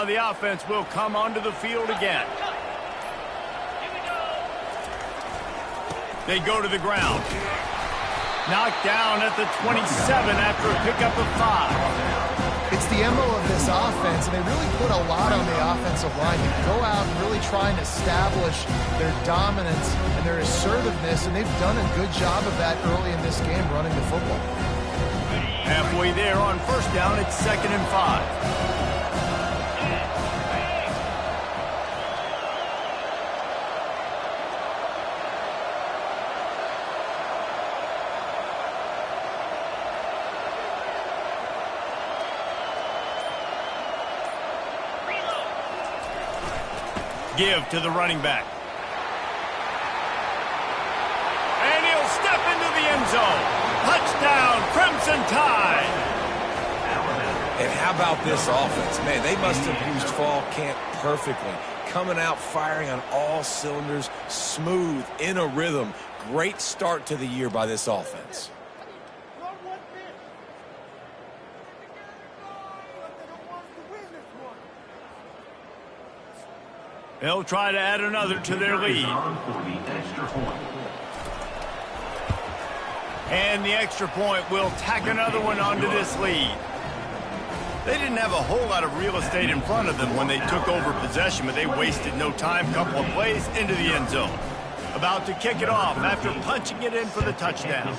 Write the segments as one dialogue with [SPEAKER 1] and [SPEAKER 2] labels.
[SPEAKER 1] now the offense will come onto the field again. They go to the ground. Knocked down at the 27 after a pickup of 5.
[SPEAKER 2] It's the MO of this offense, and they really put a lot on the offensive line to go out and really try and establish their dominance and their assertiveness, and they've done a good job of that early in this game running the football.
[SPEAKER 1] Halfway there on first down, it's 2nd and 5. Give to the running back. And he'll step into the end zone. Touchdown, Crimson Tide.
[SPEAKER 3] And how about this offense? Man, they must have used fall camp perfectly. Coming out firing on all cylinders, smooth, in a rhythm. Great start to the year by this offense.
[SPEAKER 1] They'll try to add another to their lead. And the extra point will tack another one onto this lead. They didn't have a whole lot of real estate in front of them when they took over possession, but they wasted no time. Couple of plays into the end zone. About to kick it off after punching it in for the touchdown.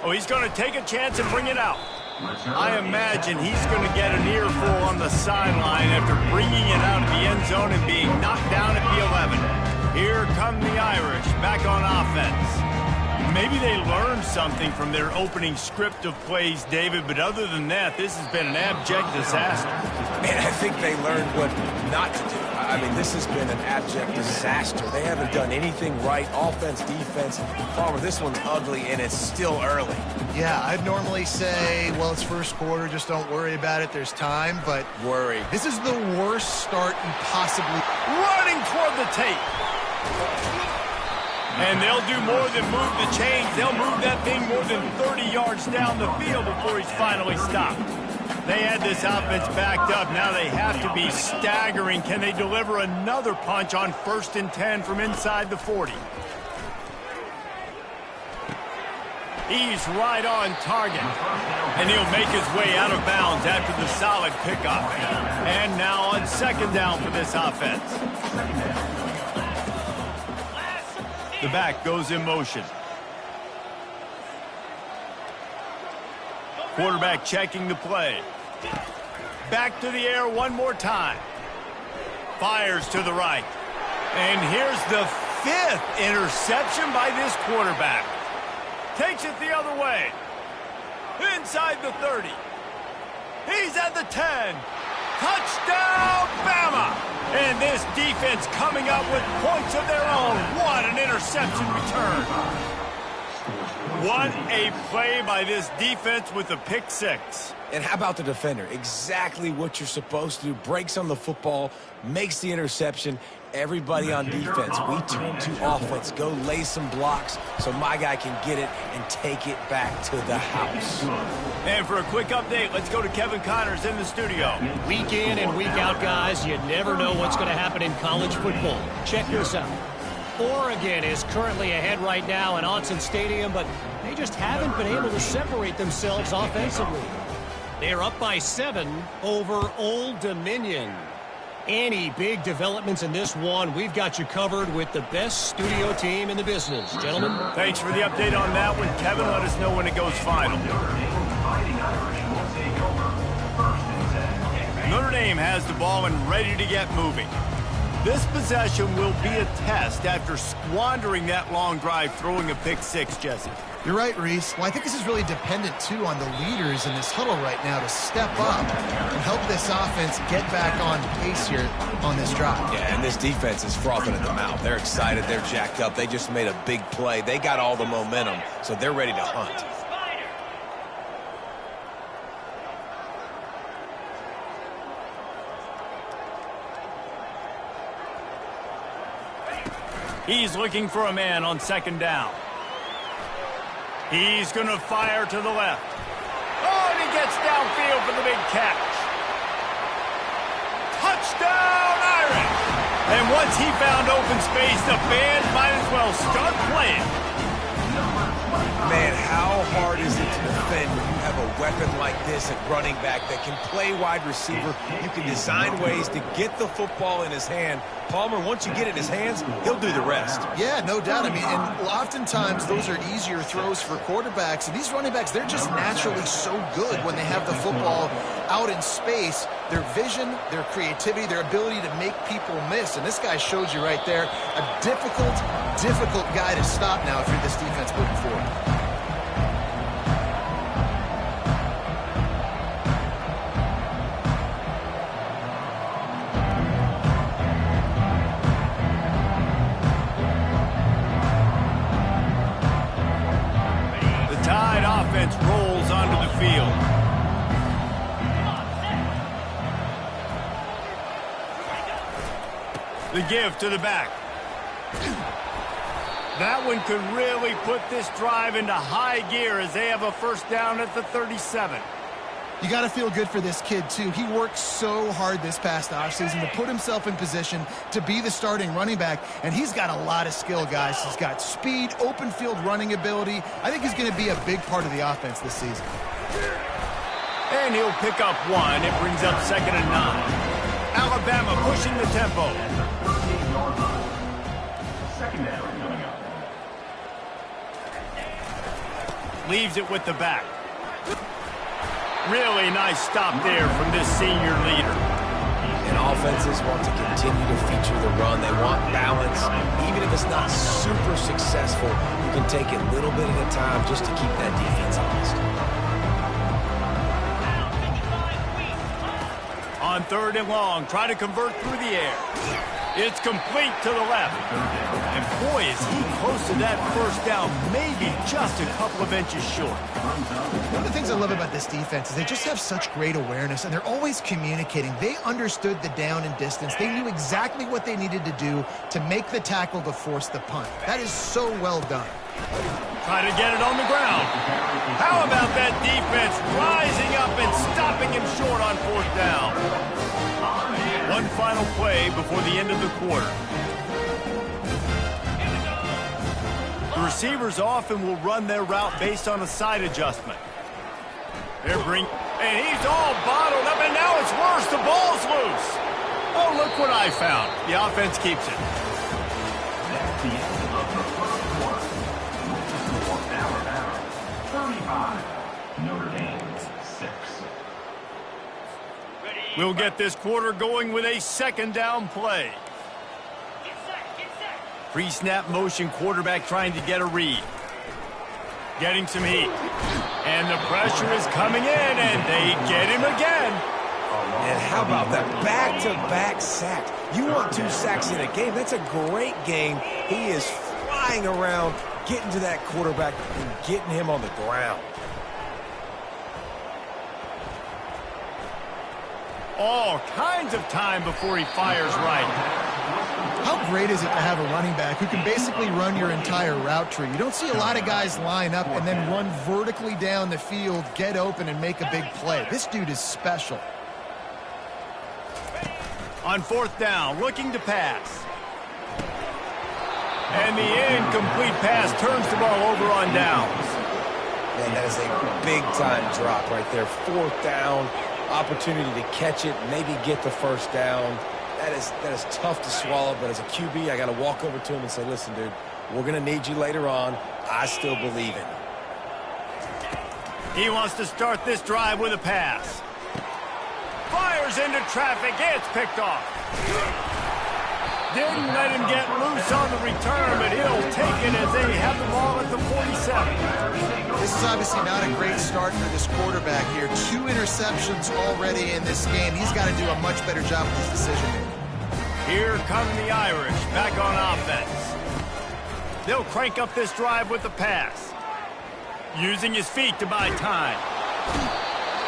[SPEAKER 1] Oh, he's going to take a chance and bring it out. I imagine he's going to get an earful on the sideline after bringing it out of the end zone and being knocked down at the 11. Here come the Irish back on offense. Maybe they learned something from their opening script of plays, David, but other than that, this has been an abject disaster.
[SPEAKER 3] Man, I think they learned what not to do. I mean, this has been an abject disaster. They haven't done anything right, offense, defense. Palmer, this one's ugly, and it's still early.
[SPEAKER 2] Yeah, I'd normally say, well, it's first quarter, just don't worry about it, there's time, but
[SPEAKER 3] worry.
[SPEAKER 2] This is the worst start you possibly...
[SPEAKER 1] Running toward the tape. And they'll do more than move the chains. They'll move that thing more than 30 yards down the field before he's finally stopped. They had this offense backed up. Now they have to be staggering. Can they deliver another punch on 1st and 10 from inside the 40? He's right on target. And he'll make his way out of bounds after the solid pickup. And now on 2nd down for this offense. The back goes in motion. Quarterback checking the play. Back to the air one more time. Fires to the right. And here's the 5th interception by this quarterback. Takes it the other way. Inside the 30. He's at the 10. Touchdown, Bama! And this defense coming up with points of their own. What an interception return. What a play by this defense with a pick 6.
[SPEAKER 3] And how about the defender? Exactly what you're supposed to do. Breaks on the football, makes the interception. Everybody on defense, we turn to offense. Go lay some blocks so my guy can get it and take it back to the house.
[SPEAKER 1] And for a quick update, let's go to Kevin Connors in the studio.
[SPEAKER 4] Week in and week out, guys, you never know what's going to happen in college football. Check this out. Oregon is currently ahead right now in Autzen Stadium, but they just haven't been able to separate themselves offensively. They're up by 7 over Old Dominion. Any big developments in this one, we've got you covered with the best studio team in the business. Gentlemen.
[SPEAKER 1] Thanks for the update on that one. Kevin, let us know when it goes final. Notre Dame has the ball and ready to get moving. This possession will be a test after squandering that long drive, throwing a pick 6, Jesse.
[SPEAKER 2] You're right, Reese. Well, I think this is really dependent, too, on the leaders in this huddle right now to step up and help this offense get back on pace here on this drive.
[SPEAKER 3] Yeah, and this defense is frothing at the mouth. They're excited. They're jacked up. They just made a big play. They got all the momentum, so they're ready to hunt.
[SPEAKER 1] He's looking for a man on 2nd down. He's going to fire to the left. Oh, and he gets catch. Touchdown, Irish! And once he found open space, the fans might as well start playing.
[SPEAKER 3] Man, how hard is it to defend when you have a weapon like this at running back that can play wide receiver? You can design ways to get the football in his hand. Palmer, once you get it in his hands, he'll do the rest.
[SPEAKER 2] Yeah, no doubt. I mean, and oftentimes those are easier throws for quarterbacks. And these running backs, they're just naturally so good when they have the football out in space. Their vision, their creativity, their ability to make people miss. And this guy showed you right there, a difficult guy to stop now if you're this defense moving forward.
[SPEAKER 1] Rolls onto the field. The give to the back. That one could really put this drive into high gear as they have a first down at the 37.
[SPEAKER 2] You got to feel good for this kid, too. He worked so hard this past offseason to put himself in position to be the starting running back, and he's got a lot of skill, guys. He's got speed, open field running ability. I think he's going to be a big part of the offense this season.
[SPEAKER 1] And he'll pick up one. It brings up 2nd and 9. Alabama pushing the tempo.
[SPEAKER 5] Second down coming up.
[SPEAKER 1] Leaves it with the back. Really nice stop there from this senior leader.
[SPEAKER 3] And offenses want to continue to feature the run. They want balance. Even if it's not super successful, you can take it little bit at a time just to keep that defense honest.
[SPEAKER 1] On 3rd and long, try to convert through the air. It's complete to the left. And boy, is he close to that first down, maybe just a couple of inches short.
[SPEAKER 2] One of the things I love about this defense is they just have such great awareness, and they're always communicating. They understood the down and distance. They knew exactly what they needed to do to make the tackle to force the punt. That is so well done.
[SPEAKER 1] Try to get it on the ground. How about that defense rising up and stopping him short on 4th down? One final play before the end of the quarter. The receivers often will run their route based on a side adjustment. And he's all bottled up, and now it's worse. The ball's loose. Oh, look what I found. The offense keeps it.
[SPEAKER 5] That's the end of the first quarter. For Alabama, 35. Notre Dame, 6.
[SPEAKER 1] We'll get this quarter going with a 2nd down play. Pre-snap motion quarterback trying to get a read. Getting some heat. And the pressure is coming in, and they get him again.
[SPEAKER 3] And how about that back-to-back sack? You want 2 sacks in a game. That's a great game. He is flying around, getting to that quarterback and getting him on the ground.
[SPEAKER 1] All kinds of time before he fires right.
[SPEAKER 2] How great is it to have a running back who can basically run your entire route tree? You don't see a lot of guys line up and then run vertically down the field, get open, and make a big play. This dude is special.
[SPEAKER 1] On 4th down, looking to pass. And the incomplete pass turns the ball over on downs.
[SPEAKER 3] Man, that is a big-time drop right there. 4th down, opportunity to catch it, maybe get the first down. That is tough to swallow, but as a QB, I got to walk over to him and say, listen, dude, we're going to need you later on. I still believe in you.
[SPEAKER 1] He wants to start this drive with a pass. Fires into traffic. It's picked off. Didn't let him get loose on the return, but he'll take it as they have the ball at the 47.
[SPEAKER 2] This is obviously not a great start for this quarterback here. 2 interceptions already in this game. He's got to do a much better job with his decision-making.
[SPEAKER 1] Here come the Irish back on offense. They'll crank up this drive with the pass. Using his feet to buy time.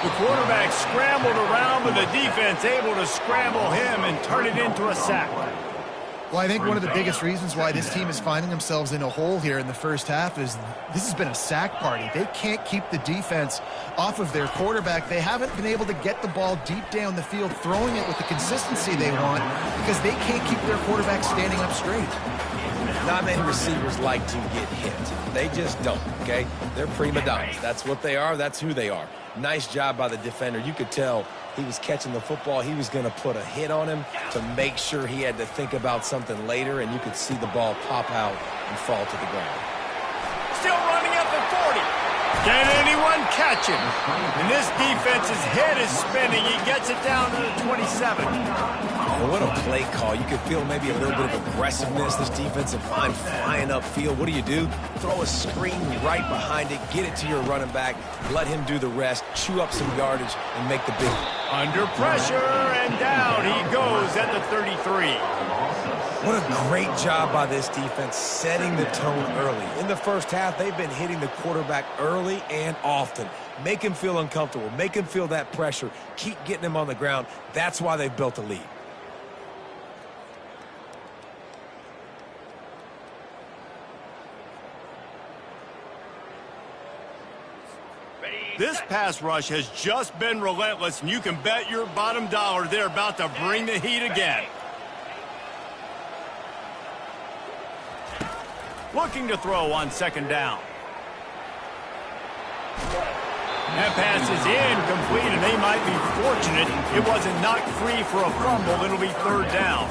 [SPEAKER 1] The quarterback scrambled around, but the defense able to scramble him and turn it into a sack.
[SPEAKER 2] Well, I think one of the biggest reasons why this team is finding themselves in a hole here in the first half is this has been a sack party. They can't keep the defense off of their quarterback. They haven't been able to get the ball deep down the field, throwing it with the consistency they want because they can't keep their quarterback standing up straight.
[SPEAKER 3] Not many receivers like to get hit. They just don't, okay? They're prima donnas. That's what they are. That's who they are. Nice job by the defender. You could tell he was catching the football. He was going to put a hit on him to make sure he had to think about something later, and you could see the ball pop out and fall to the ground.
[SPEAKER 1] Still running at the 40. Can anyone catch him? And this defense's head is spinning. He gets it down to the 27.
[SPEAKER 3] Oh, what a play call. You could feel maybe a little bit of aggressiveness. This defensive line flying upfield. What do? Throw a screen right behind it. Get it to your running back. Let him do the rest. Chew up some yardage and make the big one.
[SPEAKER 1] Under pressure, and down he goes at the 33.
[SPEAKER 3] What a great job by this defense setting the tone early. In the first half, they've been hitting the quarterback early and often. Make him feel uncomfortable. Make him feel that pressure. Keep getting him on the ground. That's why they've built a lead.
[SPEAKER 1] This pass rush has just been relentless, and you can bet your bottom dollar they're about to bring the heat again. Looking to throw on second down. That pass is incomplete, and they might be fortunate it wasn't knocked free for a fumble. It'll be third down.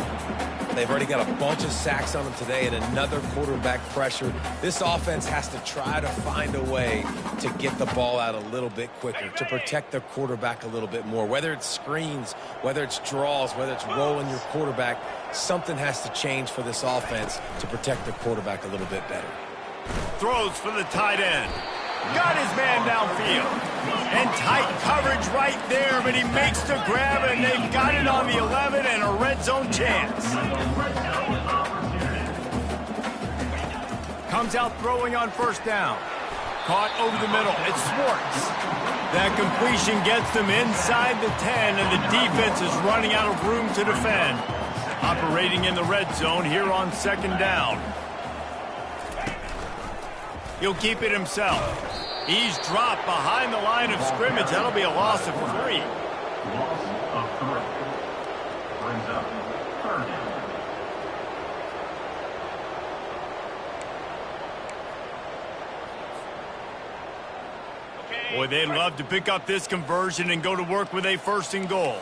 [SPEAKER 3] They've already got a bunch of sacks on them today and another quarterback pressure. This offense has to try to find a way to get the ball out a little bit quicker, to protect their quarterback a little bit more. Whether it's screens, whether it's draws, whether it's rolling your quarterback, something has to change for this offense to protect their quarterback a little bit better.
[SPEAKER 1] Throws for the tight end. Got his man downfield. And tight coverage right there, but he makes the grab, and they've got it on the 11 and a red zone chance. Comes out throwing on first down. Caught over the middle. It's Schwartz. That completion gets them inside the 10, and the defense is running out of room to defend. Operating in the red zone here on second down. He'll keep it himself. He's dropped behind the line of scrimmage. That'll be a loss of 3.
[SPEAKER 5] Loss of 3. Brings up third down.
[SPEAKER 1] Boy, they'd love to pick up this conversion and go to work with a first and goal.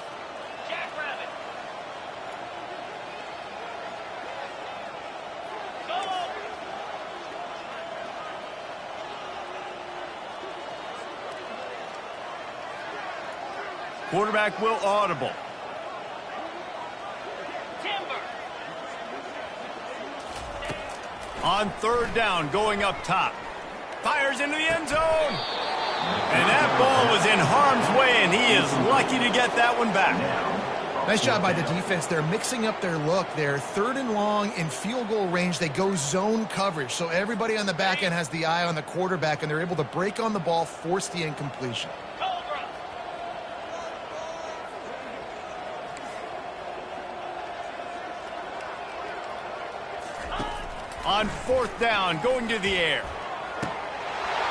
[SPEAKER 1] Quarterback will audible. On third down, going up top. Fires into the end zone. And that ball was in harm's way, and he is lucky to get that one back.
[SPEAKER 2] Nice job by the defense. They're mixing up their look. They're third and long in field goal range. They go zone coverage, so everybody on the back end has the eye on the quarterback, and they're able to break on the ball, force the incompletion.
[SPEAKER 1] On fourth down, going to the air.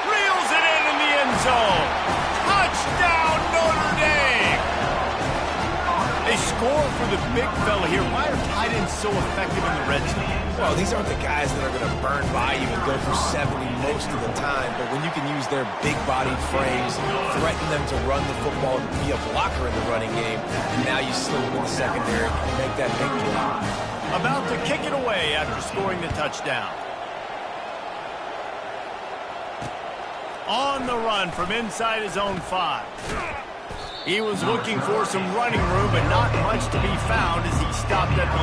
[SPEAKER 1] Reels it in the end zone. Touchdown, Notre Dame. They score for the big fella here. Why are tight ends so effective in the red zone?
[SPEAKER 3] Well, these aren't the guys that are going to burn by you and go for 70 most of the time, but when you can use their big-bodied frames, threaten them to run the football and be a blocker in the running game, and now you slip them in the secondary and make that big play.
[SPEAKER 1] About to kick it away after scoring the touchdown. On the run from inside his own 5. He was looking for some running room, but not much to be found as he stopped at the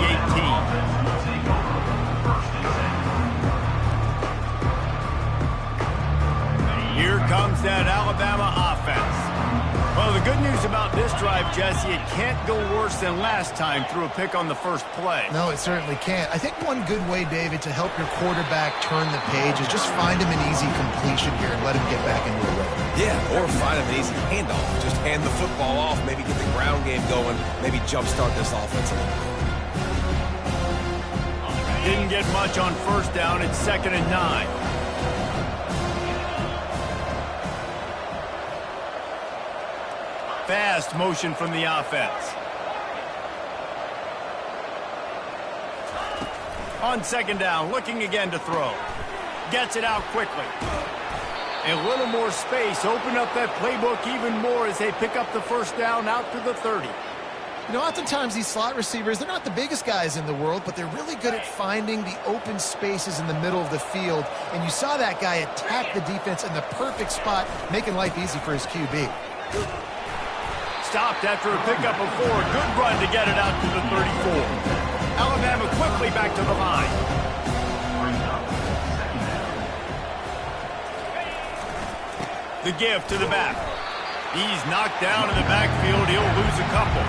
[SPEAKER 1] 18. Here comes that Alabama offense. Well, the good news about this drive, Jesse, it can't go worse than last time through a pick on the first play.
[SPEAKER 2] No, it certainly can't. I think one good way, David, to help your quarterback turn the page is just find him an easy completion here and let him get back into a rhythm.
[SPEAKER 3] Yeah, or find him an easy handoff. Just hand the football off, maybe get the ground game going, maybe jumpstart this offense a little bit.
[SPEAKER 1] Didn't get much on first down. It's 2nd and 9. Fast motion from the offense. On 2nd down, looking again to throw. Gets it out quickly. A little more space. Open up that playbook even more as they pick up the first down out to the 30.
[SPEAKER 2] You know, oftentimes these slot receivers, they're not the biggest guys in the world, but they're really good at finding the open spaces in the middle of the field. And you saw that guy attack the defense in the perfect spot, making life easy for his QB.
[SPEAKER 1] Stopped after a pickup of 4. Good run to get it out to the 34. Alabama quickly back to the line. The give to the back. He's knocked down in the backfield. He'll lose a couple.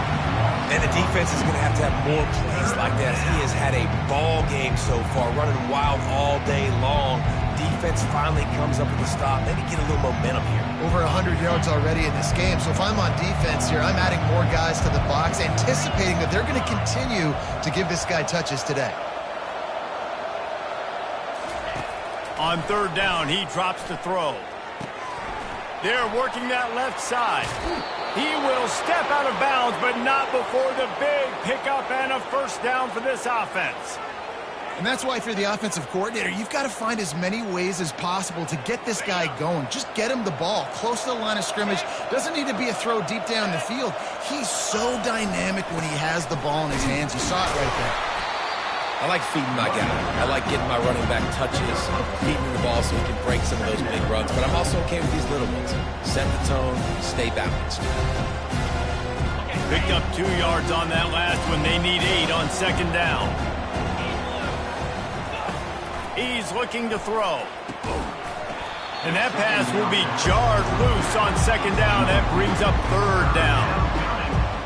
[SPEAKER 3] And the defense is going to have more plays like that. He has had a ball game so far, running wild all day long. Defense finally comes up with a stop. Maybe get a little momentum here.
[SPEAKER 2] Over 100 yards already in this game. So if I'm on defense here, I'm adding more guys to the box, anticipating that they're going to continue to give this guy touches today.
[SPEAKER 1] On 3rd down, he drops to throw. They're working that left side. He will step out of bounds, but not before the big pickup and a first down for this offense.
[SPEAKER 2] And that's why if you're the offensive coordinator, you've got to find as many ways as possible to get this guy going. Just get him the ball close to the line of scrimmage. Doesn't need to be a throw deep down the field. He's so dynamic when he has the ball in his hands. You saw it right there.
[SPEAKER 3] I like feeding my guy. I like getting my running back touches, feeding the ball so he can break some of those big runs. But I'm also okay with these little ones. Set the tone, stay balanced.
[SPEAKER 1] Picked up 2 yards on that last one. They need 8 on 2nd down. He's looking to throw. And that pass will be jarred loose on 2nd down. That brings up 3rd down.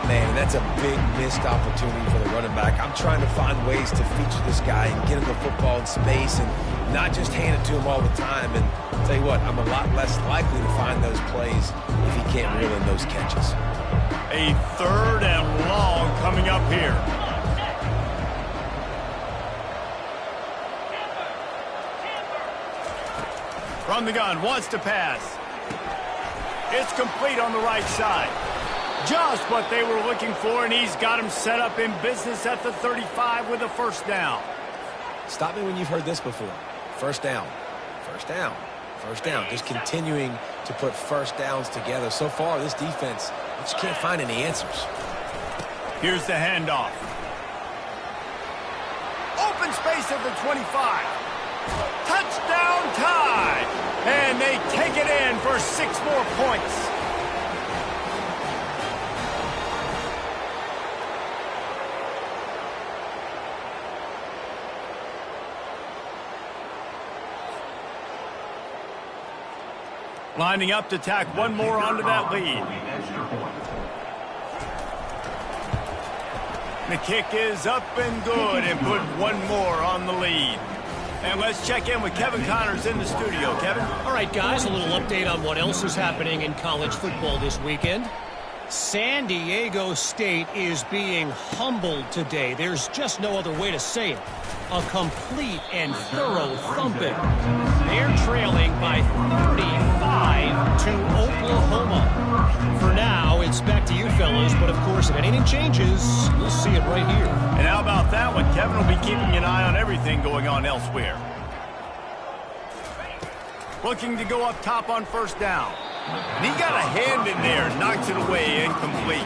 [SPEAKER 3] Man, that's a big missed opportunity for the running back. I'm trying to find ways to feature this guy and get him the football in space and not just hand it to him all the time. And I'll tell you what, I'm a lot less likely to find those plays if he can't reel in those catches.
[SPEAKER 1] A 3rd and long coming up here. From the gun, wants to pass. It's complete on the right side. Just what they were looking for, and he's got him set up in business at the 35 with a first down.
[SPEAKER 3] Stop me when you've heard this before. First down, first down, first down. Just continuing to put first downs together. So far, this defense, I just can't find any answers.
[SPEAKER 1] Here's the handoff. Open space at the 25. Touchdown tie. And they take it in for 6 more points. Lining up to tack one more onto that lead. The kick is up and good and put one more on the lead. And let's check in with Kevin Connors in the studio. Kevin?
[SPEAKER 4] All right, guys, a little update on what else is happening in college football this weekend. San Diego State is being humbled today. There's just no other way to say it. A complete and thorough thumping. They're trailing by 35 to Oklahoma. For now, it's back to you fellas, but of course, if anything changes, you'll see it right here.
[SPEAKER 1] And how about that one? Kevin will be keeping an eye on everything going on elsewhere. Looking to go up top on first down. And he got a hand in there, knocks it away, incomplete.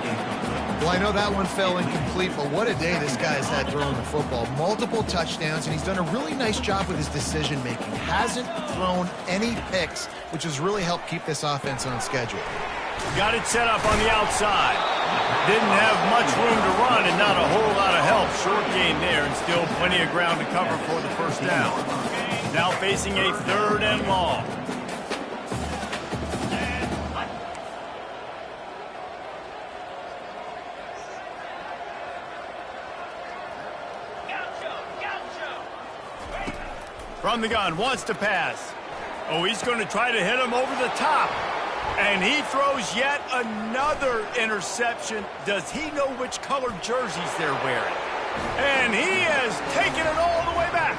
[SPEAKER 2] Well, I know that one fell incomplete, but what a day this guy's had throwing the football. Multiple touchdowns, and he's done a really nice job with his decision-making. Hasn't thrown any picks, which has really helped keep this offense on schedule.
[SPEAKER 1] Got it set up on the outside. Didn't have much room to run and not a whole lot of help. Short gain there and still plenty of ground to cover for the first down. Now facing a 3rd and long. From the gun, wants to pass. Oh, he's going to try to hit him over the top. And he throws yet another interception. Does he know which color jerseys they're wearing? And he has taken it all the way back.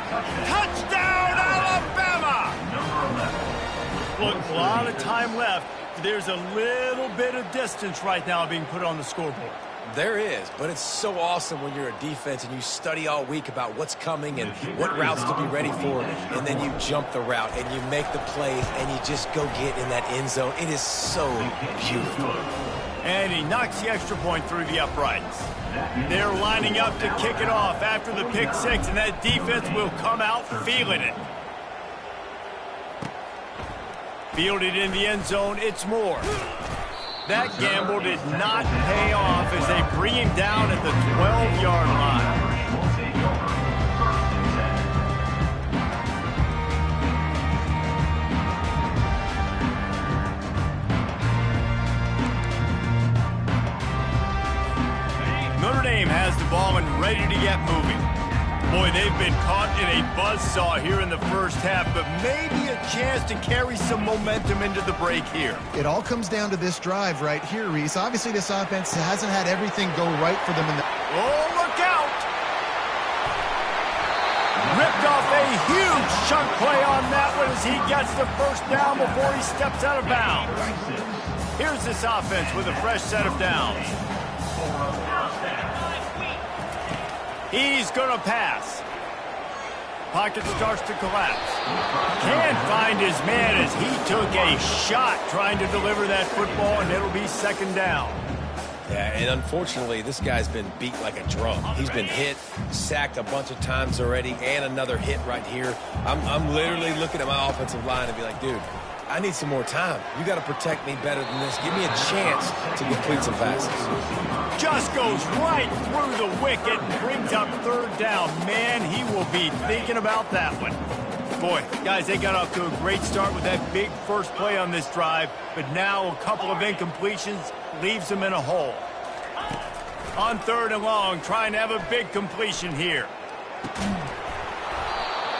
[SPEAKER 1] Touchdown, Alabama! Look, a lot of time left. There's a little bit of distance right now being put on the scoreboard.
[SPEAKER 3] There is, but it's so awesome when you're a defense and you study all week about what's coming and what routes to be ready for, and then you jump the route and you make the plays and you just go get in that end zone. It is so beautiful.
[SPEAKER 1] And he knocks the extra point through the uprights. They're lining up to kick it off after the pick six, and that defense will come out feeling it. Fielded in the end zone, it's Moore. That gamble did not pay off as they bring him down at the 12-yard line. Notre Dame has the ball and ready to get moving. Boy, they've been caught in a buzzsaw here in the first half, but maybe a chance to carry some momentum into the break here.
[SPEAKER 2] It all comes down to this drive right here, Reese. Obviously, this offense hasn't had everything go right for them in the...
[SPEAKER 1] Oh, look out! Ripped off a huge chunk play on that one as he gets the first down before he steps out of bounds. Here's this offense with a fresh set of downs. He's going to pass. Pocket starts to collapse. Can't find his man as he took a shot trying to deliver that football, and it'll be second down.
[SPEAKER 3] Yeah, and unfortunately, this guy's been beat like a drum. He's been hit, sacked a bunch of times already, and another hit right here. I'm literally looking at my offensive line and be like, dude, I need some more time. You got to protect me better than this. Give me a chance to complete some passes.
[SPEAKER 1] Just goes right through the wicket and brings up third down. Man, he will be thinking about that one. Boy, guys, they got off to a great start with that big first play on this drive, but now a couple of incompletions leaves them in a hole. On third and long, trying to have a big completion here.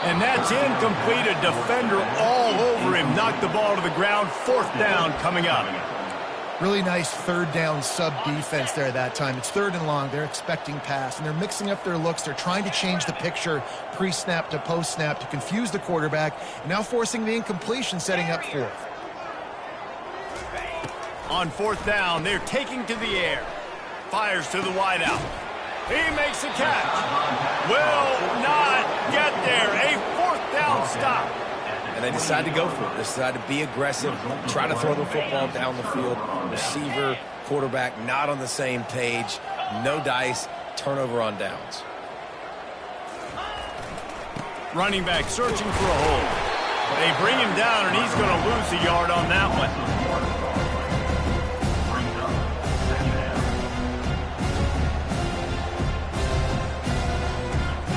[SPEAKER 1] And that's incomplete. A defender all over him. Knocked the ball to the ground. Fourth down coming up.
[SPEAKER 2] Really nice third down sub defense there that time. It's third and long. They're expecting pass, and they're mixing up their looks. They're trying to change the picture pre-snap to post-snap to confuse the quarterback, and now forcing the incompletion, setting up fourth.
[SPEAKER 1] On fourth down, they're taking to the air. Fires to the wideout. He makes a catch. Will not get there. A fourth down stop.
[SPEAKER 3] And they decide to go for it. They decide to be aggressive, try to throw the football down the field. Receiver, quarterback, not on the same page. No dice. Turnover on downs.
[SPEAKER 1] Running back searching for a hole. They bring him down, and he's going to lose a yard on that one.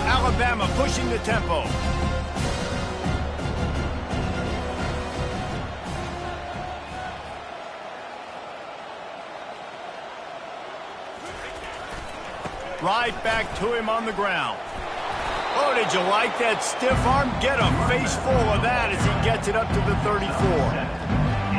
[SPEAKER 1] Alabama pushing the tempo. Right back to him on the ground. Oh, did you like that stiff arm? Get a face full of that as he gets it up to the 34.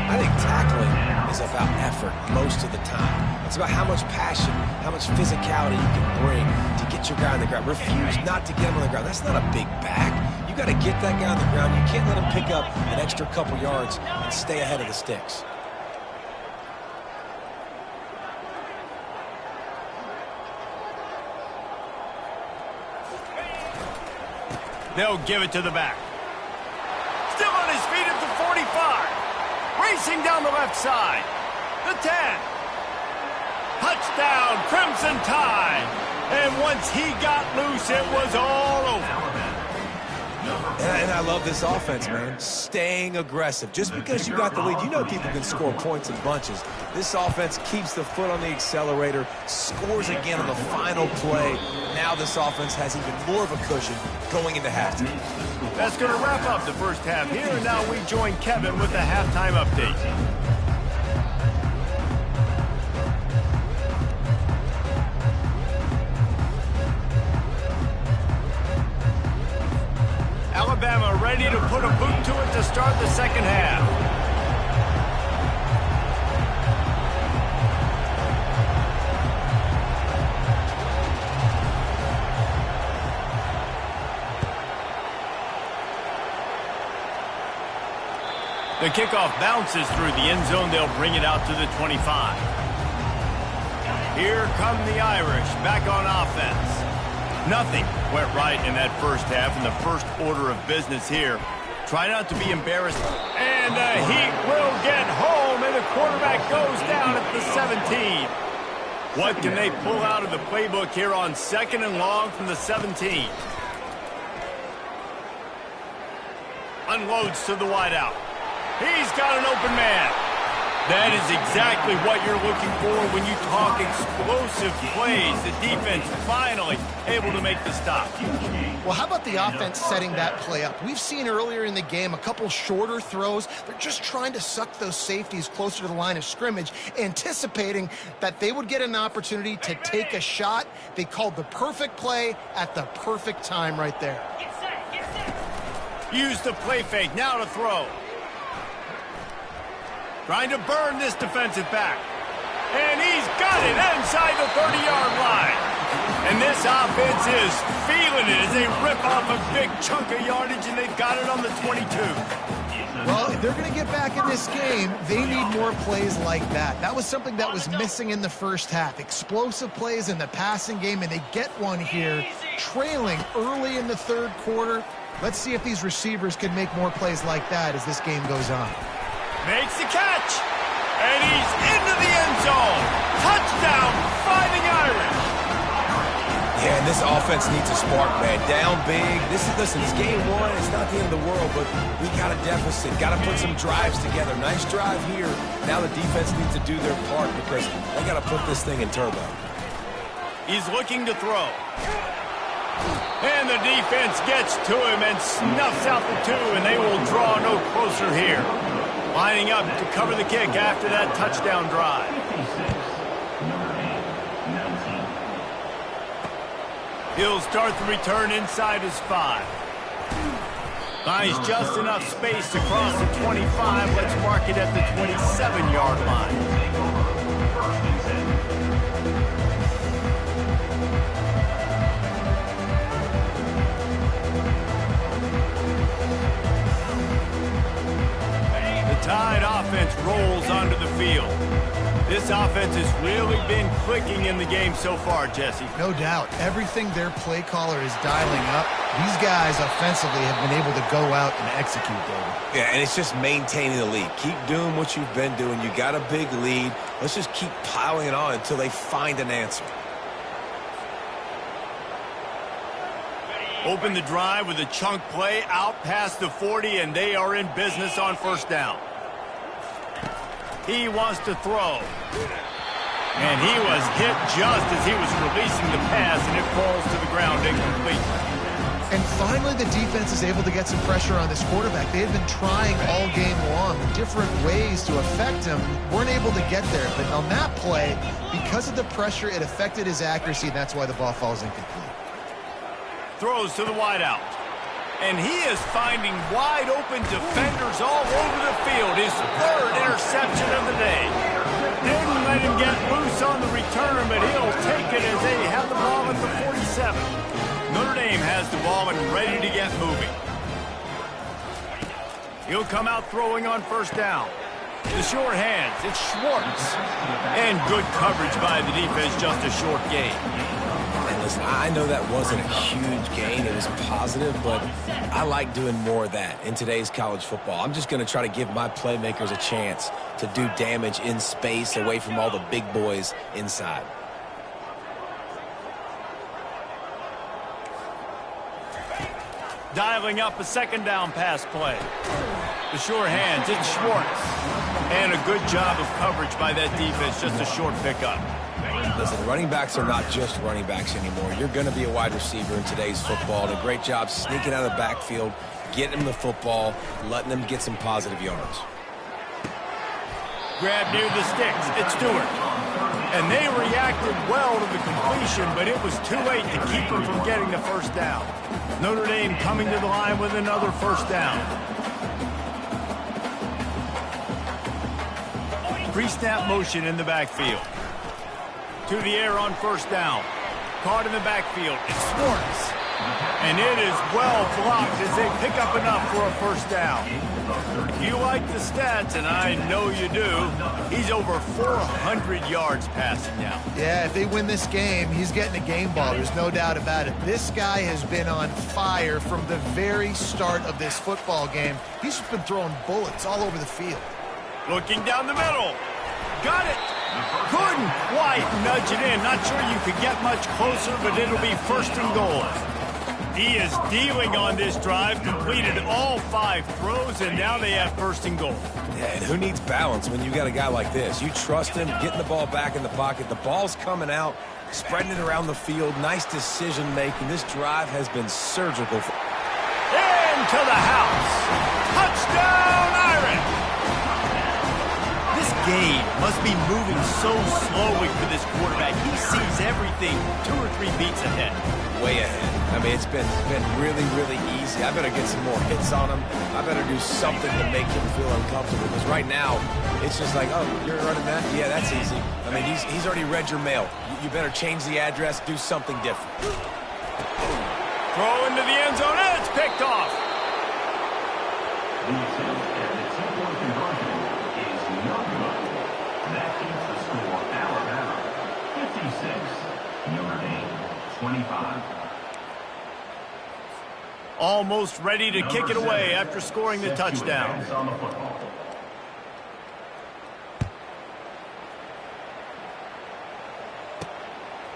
[SPEAKER 3] I think tackling is about effort most of the time. It's about how much passion, how much physicality you can bring to get your guy on the ground. Refuse not to get him on the ground. That's not a big back. You got to get that guy on the ground. You can't let him pick up an extra couple yards and stay ahead of the sticks.
[SPEAKER 1] They'll give it to the back. Still on his feet at the 45. Racing down the left side. The 10. Touchdown, Crimson Tide. And once he got loose, it was all over.
[SPEAKER 3] And I love this offense, man. Staying aggressive. Just because you got the lead, you know people can score points in bunches. This offense keeps the foot on the accelerator, scores again on the final play. Now this offense has even more of a cushion going into halftime.
[SPEAKER 1] That's going to wrap up the first half here, and now we join Kevin with the halftime update. Alabama ready to put a boot to it to start the second half. The kickoff bounces through the end zone. They'll bring it out to the 25. Here come the Irish back on offense. Nothing went right in that first half, in the first order of business here. Try not to be embarrassed. And the Heat will get home, and the quarterback goes down at the 17. What can they pull out of the playbook here on 2nd and long from the 17? Unloads to the wideout. He's got an open man. That is exactly what you're looking for when you talk explosive plays. The defense finally able to make the stop.
[SPEAKER 2] Well, how about the offense setting that play up? We've seen earlier in the game a couple shorter throws. They're just trying to suck those safeties closer to the line of scrimmage, anticipating that they would get an opportunity to take a shot. They called the perfect play at the perfect time right there.
[SPEAKER 1] Use the play fake. Now to throw. Trying to burn this defensive back. And he's got it inside the 30-yard line. And this offense is feeling it as they rip off a big chunk of yardage, and they've got it on the 22.
[SPEAKER 2] Well, if they're going to get back in this game, they need more plays like that. That was something that was missing in the first half. Explosive plays in the passing game, and they get one here, trailing early in the third quarter. Let's see if these receivers can make more plays like that as this game goes on.
[SPEAKER 1] Makes the catch, and he's into the end zone. Touchdown, Fighting Irish.
[SPEAKER 3] Yeah, and this offense needs a spark, man. Down big. Listen, it's game one. It's not the end of the world, but we got a deficit. Got to put some drives together. Nice drive here. Now the defense needs to do their part because they got to put this thing in turbo.
[SPEAKER 1] He's looking to throw. And the defense gets to him and snuffs out the 2, and they will draw no closer here. Lining up to cover the kick after that touchdown drive. He'll start the return inside his 5. Finds just enough space to cross the 25. Let's mark it at the 27-yard line. Tide offense rolls onto the field. This offense has really been clicking in the game so far, Jesse.
[SPEAKER 2] No doubt. Everything their play caller is dialing up, these guys offensively have been able to go out and execute, David.
[SPEAKER 3] Yeah, and it's just maintaining the lead. Keep doing what you've been doing. You got a big lead. Let's just keep piling it on until they find an answer.
[SPEAKER 1] Open the drive with a chunk play out past the 40, and they are in business on first down. He wants to throw. And he was hit just as he was releasing the pass, and it falls to the ground incomplete.
[SPEAKER 2] And finally, the defense is able to get some pressure on this quarterback. They had been trying all game long different ways to affect him. Weren't able to get there. But on that play, because of the pressure, it affected his accuracy, and that's why the ball falls incomplete.
[SPEAKER 1] Throws to the wideout. And he is finding wide open defenders all over the field. His 3rd interception of the day. Didn't let him get loose on the return, but he'll take it as they have the ball at the 47. Notre Dame has the ball and ready to get moving. He'll come out throwing on first down. The short hands, it's Schwartz. And good coverage by the defense, just a short gain.
[SPEAKER 3] And listen, I know that wasn't a huge gain. It was positive, but I like doing more of that in today's college football. I'm just going to try to give my playmakers a chance to do damage in space away from all the big boys inside.
[SPEAKER 1] Dialing up a 2nd down pass play. The short hands, it's Schwartz. And a good job of coverage by that defense, just a short pickup.
[SPEAKER 3] Listen, running backs are not just running backs anymore. You're going to be a wide receiver in today's football. And a great job sneaking out of the backfield, getting them the football, letting them get some positive yards.
[SPEAKER 1] Grab near the sticks. It's Stewart. And they reacted well to the completion, but it was too late to keep them from getting the first down. Notre Dame coming to the line with another first down. Pre-snap motion in the backfield. To the air on first down. Caught in the backfield. It's Schwartz. And it is well blocked as they pick up enough for a first down. You like the stats, and I know you do. He's over 400 yards passing now.
[SPEAKER 2] Yeah, if they win this game, he's getting a game ball. There's no doubt about it. This guy has been on fire from the very start of this football game. He's just been throwing bullets all over the field.
[SPEAKER 1] Looking down the middle. Got it. Couldn't quite nudge it in. Not sure you could get much closer, but it'll be first and goal. He is dealing on this drive, completed all 5 throws, and now they have first and goal.
[SPEAKER 3] Yeah, and who needs balance when you got a guy like this? You trust him, getting the ball back in the pocket. The ball's coming out, spreading it around the field. Nice decision-making. This drive has been surgical.
[SPEAKER 1] Into the house. Touchdown, Irish. This game must be moving so slowly for this quarterback. He sees everything 2 or 3 beats ahead.
[SPEAKER 3] Way ahead. I mean, it's been really, really easy. I better get some more hits on him. I better do something to make him feel uncomfortable. Because right now, it's just like, oh, you're running that? Yeah, that's easy. I mean, he's already read your mail. You better change the address, do something different.
[SPEAKER 1] Throw into the end zone, and it's picked off.
[SPEAKER 5] The attempt at the 2-point conversion is no good. That keeps the score Alabama 56, Notre Dame 25.
[SPEAKER 1] Almost ready to kick it away after scoring the touchdown.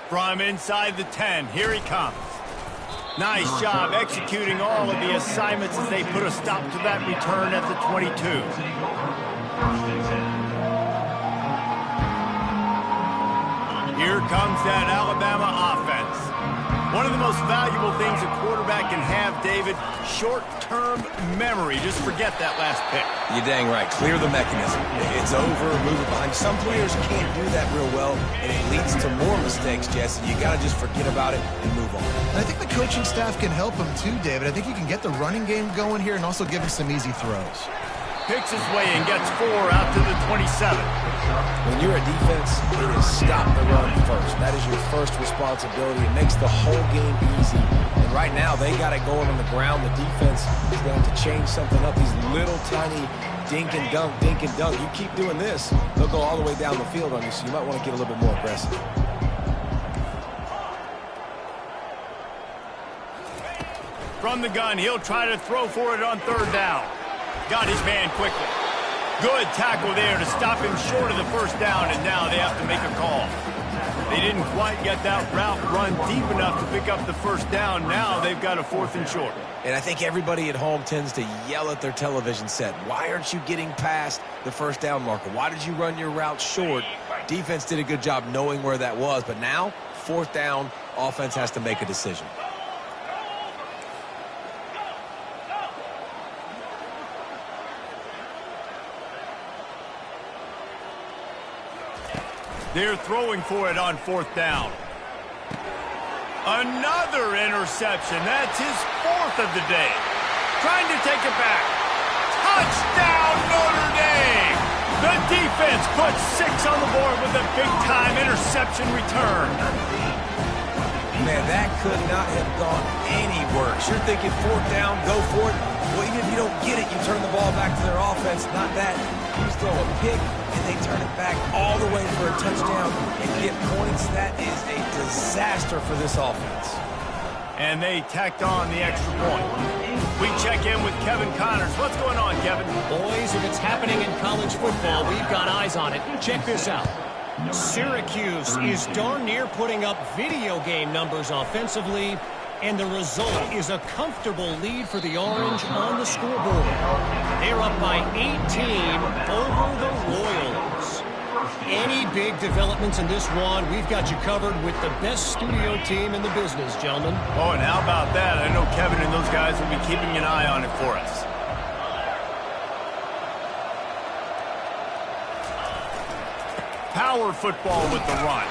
[SPEAKER 1] From inside the 10, here he comes. Nice job executing all of the assignments as they put a stop to that return at the 22. Here comes that Alabama offense. One of the most valuable things a quarterback can have, David, short-term memory. Just forget that last pick.
[SPEAKER 3] You're dang right. Clear the mechanism. It's over, move it behind. Some players can't do that real well, and it leads to more mistakes, Jesse. You got to just forget about it and move on.
[SPEAKER 2] And I think the coaching staff can help him too, David. I think he can get the running game going here and also give him some easy throws.
[SPEAKER 1] Picks his way and gets 4 out to the 27.
[SPEAKER 3] When you're a defense, it is stop the run first. That is your first responsibility. It makes the whole game easy. And right now, they got it going on the ground. The defense is going to have to change something up. These little tiny dink and dunk, dink and dunk. You keep doing this, they'll go all the way down the field on you, so you might want to get a little bit more aggressive.
[SPEAKER 1] From the gun, he'll try to throw for it on 3rd down. Got his man quickly. Good tackle there to stop him short of the first down, and now they have to make a call. They didn't quite get that route run deep enough to pick up the first down. Now they've got a 4th and short.
[SPEAKER 3] And I think everybody at home tends to yell at their television set. Why aren't you getting past the first down marker? Why did you run your route short? Defense did a good job knowing where that was, but now, 4th down, offense has to make a decision.
[SPEAKER 1] They're throwing for it on 4th down. Another interception. That's his 4th of the day. Trying to take it back. Touchdown, Notre Dame! The defense puts 6 on the board with a big-time interception return.
[SPEAKER 3] Man, that could not have gone any worse. You're thinking 4th down, go for it. Well, even if you don't get it, you turn the ball back to their offense. Not that. You just throw a pick, and they turn it back all the way for a touchdown and get points. That is a disaster for this offense.
[SPEAKER 1] And they tacked on the extra point. We check in with Kevin Connors. What's going on, Kevin?
[SPEAKER 4] Boys, if it's happening in college football, we've got eyes on it. Check this out. Syracuse is darn near putting up video game numbers offensively, and the result is a comfortable lead for the Orange on the scoreboard. They're up by 18 over the Royals. Any big developments in this one, we've got you covered with the best studio team in the business, gentlemen.
[SPEAKER 1] Oh, and how about that? I know Kevin and those guys will be keeping an eye on it for us. Power football with the run.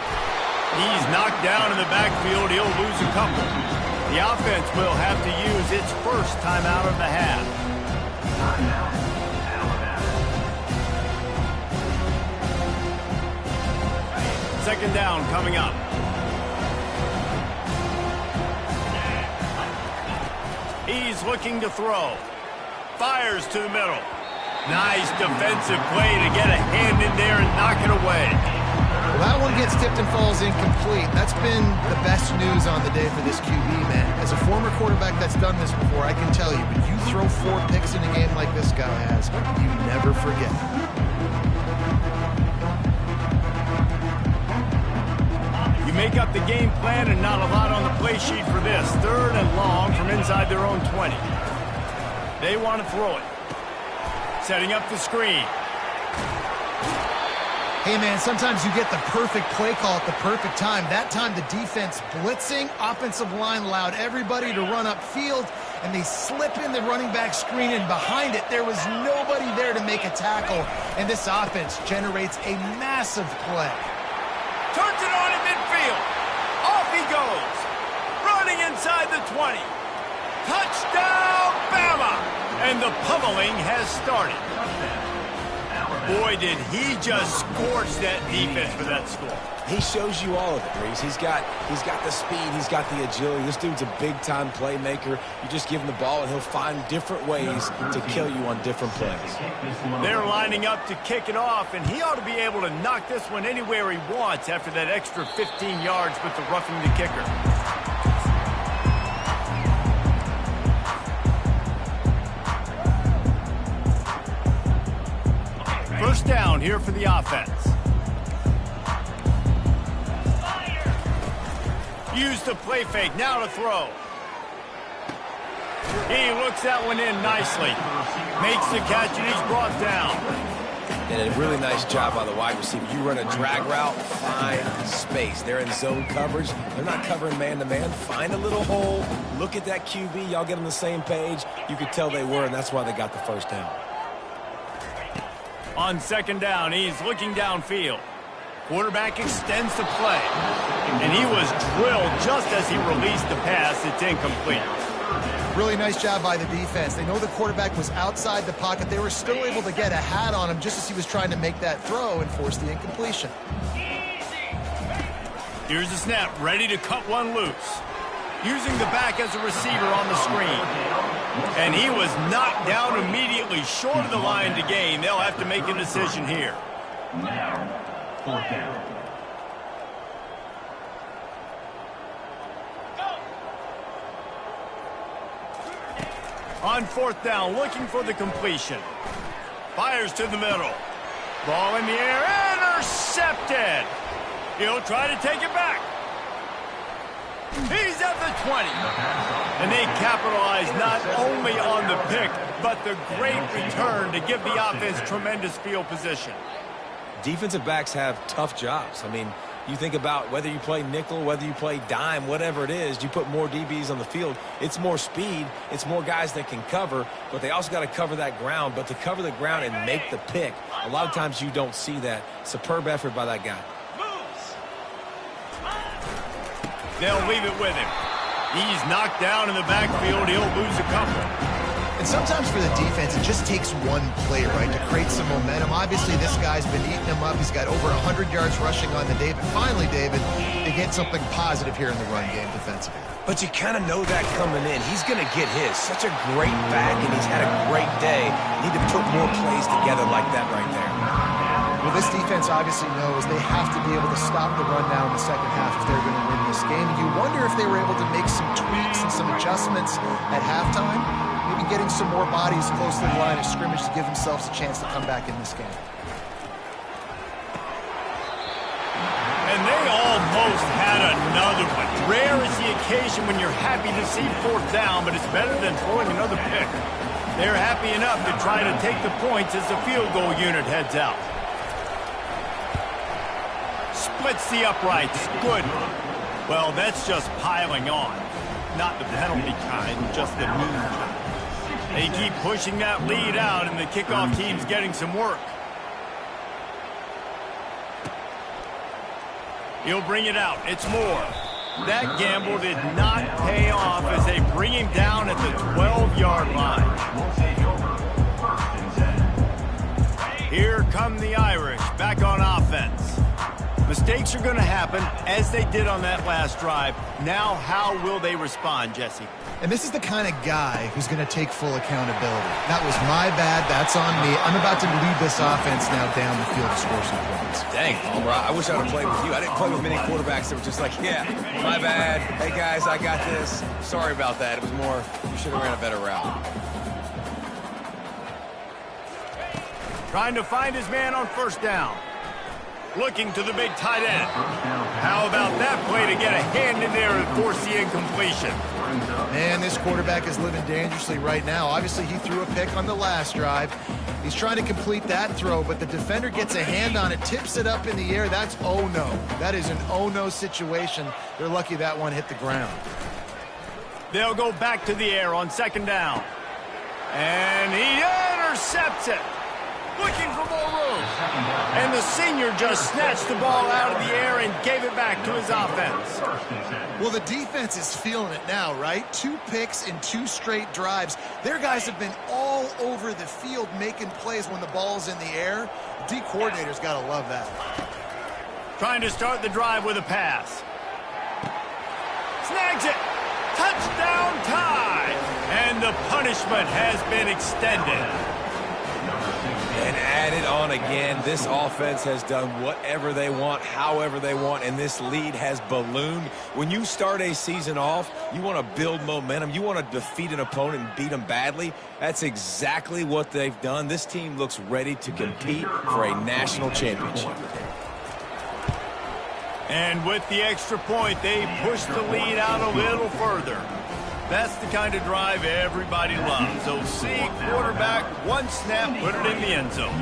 [SPEAKER 1] He's knocked down in the backfield. He'll lose a couple. The offense will have to use its first timeout of the half.
[SPEAKER 5] Timeout, Alabama.
[SPEAKER 1] 2nd down coming up. He's looking to throw. Fires to the middle. Nice defensive play to get a hand in there and knock it away.
[SPEAKER 2] Well, that one gets tipped and falls incomplete. That's been the best news on the day for this QB, man. As a former quarterback that's done this before, I can tell you, when you throw 4 picks in a game like this guy has, you never forget.
[SPEAKER 1] You make up the game plan and not a lot on the play sheet for this. 3rd and long from inside their own 20. They want to throw it. Setting up the screen.
[SPEAKER 2] Hey, man, sometimes you get the perfect play call at the perfect time. That time the defense blitzing, offensive line allowed everybody to run upfield, and they slip in the running back screen, and behind it there was nobody there to make a tackle, and this offense generates a massive play.
[SPEAKER 1] Turns it on in midfield. Off he goes. Running inside the 20. Touchdown, Bama! And the pummeling has started. Boy, did he just scorch that defense for that score.
[SPEAKER 3] He shows you all of it, Reese. He's got the speed. He's got the agility. This dude's a big-time playmaker. You just give him the ball, and he'll find different ways to kill you on different plays.
[SPEAKER 1] They're lining up to kick it off, and he ought to be able to knock this one anywhere he wants after that extra 15 yards with the roughing the kicker. First down here for the offense. Use the play fake, now to throw. He looks that one in nicely. Makes the catch and he's brought down.
[SPEAKER 3] And a really nice job by the wide receiver. You run a drag route, find space. They're in zone coverage. They're not covering man-to-man. Find a little hole. Look at that QB. Y'all get on the same page. You could tell they were, and that's why they got the first down.
[SPEAKER 1] On 2nd down, he's looking downfield. Quarterback extends the play. And he was drilled just as he released the pass. It's incomplete.
[SPEAKER 2] Really nice job by the defense. They know the quarterback was outside the pocket. They were still able to get a hat on him just as he was trying to make that throw and force the incompletion.
[SPEAKER 1] Here's the snap, ready to cut one loose. Using the back as a receiver on the screen. And he was knocked down immediately short of the line to gain. They'll have to make a decision here.
[SPEAKER 5] Now, 4th down.
[SPEAKER 1] On 4th down, looking for the completion. Fires to the middle. Ball in the air, intercepted. He'll try to take it back. He's at the 20. And they capitalize not only on the pick, but the great return to give the offense tremendous field position.
[SPEAKER 3] Defensive backs have tough jobs. I mean, you think about whether you play nickel, whether you play dime, whatever it is, you put more DBs on the field. It's more speed. It's more guys that can cover, but they also got to cover that ground. But to cover the ground and make the pick, a lot of times you don't see that. Superb effort by that guy.
[SPEAKER 1] They'll leave it with him. He's knocked down in the backfield. He'll lose a couple.
[SPEAKER 2] And sometimes for the defense, it just takes one play, right, to create some momentum. Obviously, this guy's been eating him up. He's got over 100 yards rushing on the day. But finally, David, they get something positive here in the run game defensively.
[SPEAKER 3] But you kind of know that coming in. He's going to get his. Such a great back, and he's had a great day. Need to put more plays together like that right there.
[SPEAKER 2] Well, this defense obviously knows they have to be able to stop the run now in the second half if they're going to win this game. You wonder if they were able to make some tweaks and some adjustments at halftime, maybe getting some more bodies close to the line of scrimmage to give themselves a chance to come back in this game.
[SPEAKER 1] And they almost had another one. Rare is the occasion when you're happy to see 4th down, but it's better than throwing another pick. They're happy enough to try to take the points as the field goal unit heads out. Splits the uprights. Good. Well, that's just piling on. Not the penalty kind, just the mean kind. They keep pushing that lead out, and the kickoff team's getting some work. He'll bring it out. It's more. That gamble did not pay off as they bring him down at the 12-yard line. Here come the Irish back on offense. Mistakes are going to happen, as they did on that last drive. Now, how will they respond, Jesse?
[SPEAKER 2] And this is the kind of guy who's going to take full accountability. That was my bad. That's on me. I'm about to lead this offense now down the field to score some points.
[SPEAKER 3] Dang, Palmer, I wish I would have played with you. I didn't play with many quarterbacks that were just like, yeah, my bad. Hey, guys, I got this. Sorry about that. It was more, you should have ran a better route.
[SPEAKER 1] Trying to find his man on first down. Looking to the big tight end. How about that play to get a hand in there and force the incompletion?
[SPEAKER 2] Man, this quarterback is living dangerously right now. Obviously, he threw a pick on the last drive. He's trying to complete that throw, but the defender gets a hand on it, tips it up in the air. That's oh no. That is an oh no situation. They're lucky that one hit the ground.
[SPEAKER 1] They'll go back to the air on second down. And he intercepts it. Looking for more room. And the senior just snatched the ball out of the air and gave it back to his offense.
[SPEAKER 2] Well, the defense is feeling it now, right? 2 picks in 2 straight drives. Their guys have been all over the field making plays when the ball's in the air. D coordinator's got to love that.
[SPEAKER 1] Trying to start the drive with a pass. Snags it. Touchdown tie. And the punishment has been extended.
[SPEAKER 3] And added on again, this offense has done whatever they want, however they want, and this lead has ballooned. When you start a season off, you want to build momentum. You want to defeat an opponent and beat them badly. That's exactly what they've done. This team looks ready to compete for a national championship.
[SPEAKER 1] And with the extra point, they push the lead out a little further. That's the kind of drive everybody loves. So see quarterback, one snap, put it in the end zone.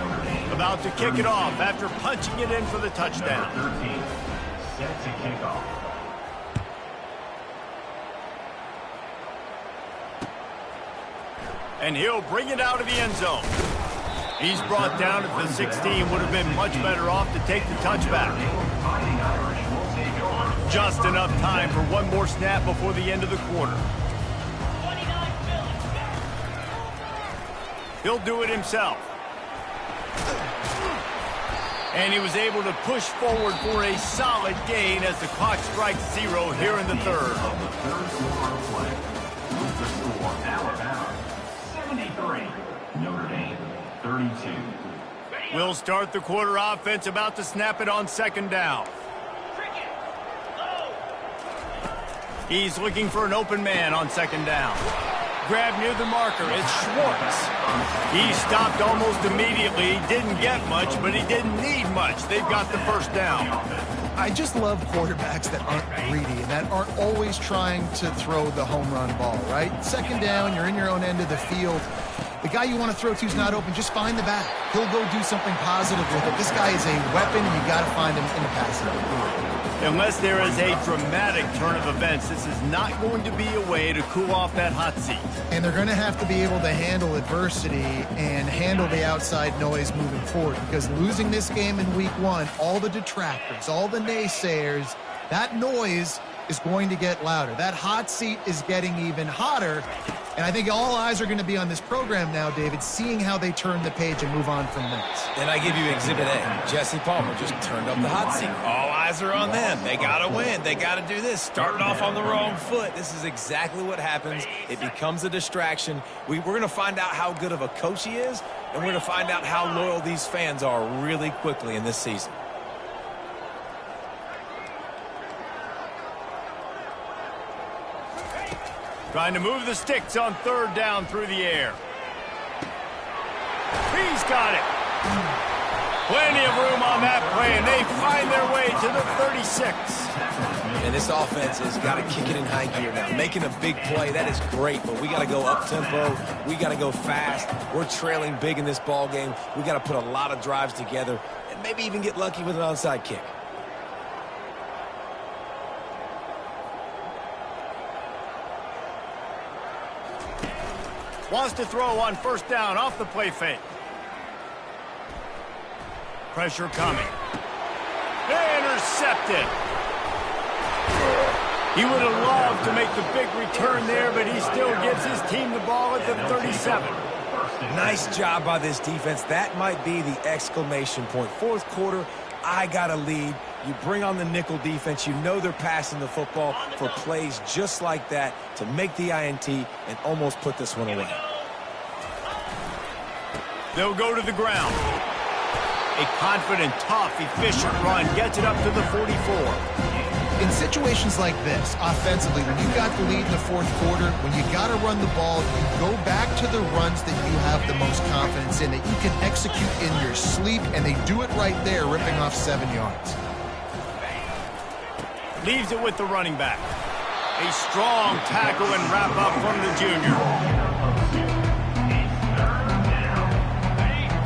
[SPEAKER 1] About to kick it off after punching it in for the touchdown.
[SPEAKER 5] Set to kick off.
[SPEAKER 1] And he'll bring it out of the end zone. He's brought down at the 16. Would have been much better off to take the touchback. Just enough time for one more snap before the end of the quarter. He'll do it himself. And he was able to push forward for a solid gain as the clock strikes 0 here in the third.
[SPEAKER 5] The third quarter of play. The score, Alabama 73, Notre Dame 32.
[SPEAKER 1] We'll start the quarter offense, about to snap it on second down. He's looking for an open man on second down. Grab near the marker. It's Schwartz. He stopped almost immediately. He didn't get much, but he didn't need much. They've got the first down.
[SPEAKER 2] I just love quarterbacks that aren't greedy and that aren't always trying to throw the home run ball, right? Second down, you're in your own end of the field. The guy you want to throw to is not open. Just find the back. He'll go do something positive with it. This guy is a weapon, and you got to find him in the passing game.
[SPEAKER 1] Unless there is a dramatic turn of events, this is not going to be a way to cool off that hot seat.
[SPEAKER 2] And they're going to have to be able to handle adversity and handle the outside noise moving forward, because losing this game in week 1, all the detractors, all the naysayers, that noise is going to get louder. That hot seat is getting even hotter. And I think all eyes are going to be on this program now, David, seeing how they turn the page and move on from this.
[SPEAKER 3] And I give you Exhibit A. Jesse Palmer just turned up the hot seat. All eyes are on them. They got to win. They got to do this. Starting off on the wrong foot. This is exactly what happens. It becomes a distraction. We're going to find out how good of a coach he is, and we're going to find out how loyal these fans are really quickly in this season.
[SPEAKER 1] Trying to move the sticks on third down through the air. He's got it. Plenty of room on that play, and they find their way to the 36.
[SPEAKER 3] And this offense has got to kick it in high gear now. Making a big play, that is great, but we got to go up-tempo. We got to go fast. We're trailing big in this ball game. We got to put a lot of drives together and maybe even get lucky with an onside kick.
[SPEAKER 1] Wants to throw on first down off the play fake. Pressure coming. Intercepted. He would have loved to make the big return there, but he still gives his team the ball at the 37.
[SPEAKER 3] Nice job by this defense. That might be the exclamation point. Fourth quarter, I got a lead. You bring on the nickel defense. You know they're passing the football for plays just like that to make the INT and almost put this one away.
[SPEAKER 1] They'll go to the ground. A confident, tough, efficient run gets it up to the 44.
[SPEAKER 2] In situations like this, offensively, when you got the lead in the fourth quarter, when you got to run the ball, you go back to the runs that you have the most confidence in, that you can execute in your sleep, and they do it right there, ripping off 7 yards.
[SPEAKER 1] Leaves it with the running back. A strong tackle and wrap up from the junior.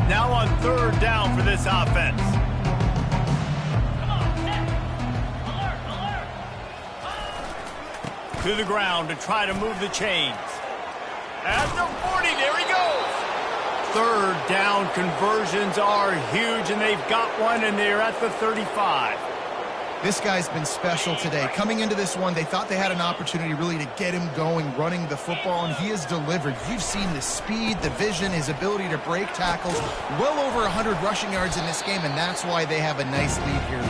[SPEAKER 1] Now on third down for this offense. To the ground to try to move the chains. At the 40, there he goes. Third down conversions are huge, and they've got one, and they're at the 35.
[SPEAKER 2] This guy's been special today. Coming into this one, they thought they had an opportunity really to get him going, running the football, and he has delivered. You've seen the speed, the vision, his ability to break tackles. Well over 100 rushing yards in this game, and that's why they have a nice lead here.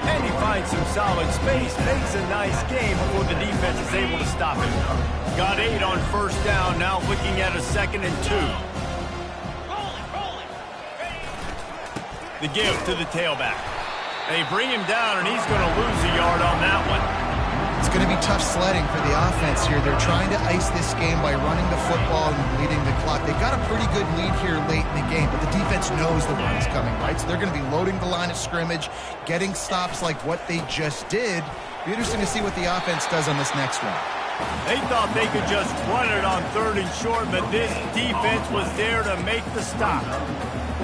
[SPEAKER 1] And he finds some solid space, makes a nice game before the defense is able to stop him. Got 8 on first down, now looking at a 2nd and 2. The give to the tailback. They bring him down, and he's going to lose a yard on that one.
[SPEAKER 2] It's going to be tough sledding for the offense here. They're trying to ice this game by running the football and leading the clock. They've got a pretty good lead here late in the game, but the defense knows the run's coming, right? So they're going to be loading the line of scrimmage, getting stops like what they just did. Be interesting to see what the offense does on this next one.
[SPEAKER 1] They thought they could just run it on 3rd and short, but this defense was there to make the stop.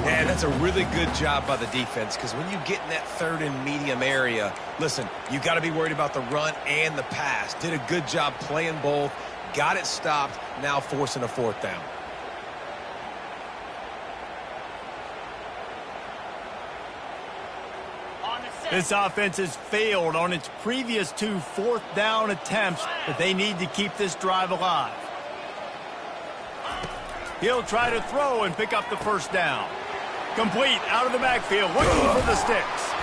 [SPEAKER 3] Yeah, that's a really good job by the defense, because when you get in that 3rd and medium area, listen, you got to be worried about the run and the pass. Did a good job playing both, got it stopped, now forcing a 4th down.
[SPEAKER 1] This offense has failed on its previous 2 4th down attempts, but they need to keep this drive alive. He'll try to throw and pick up the 1st down. Complete out of the backfield, looking for the sticks.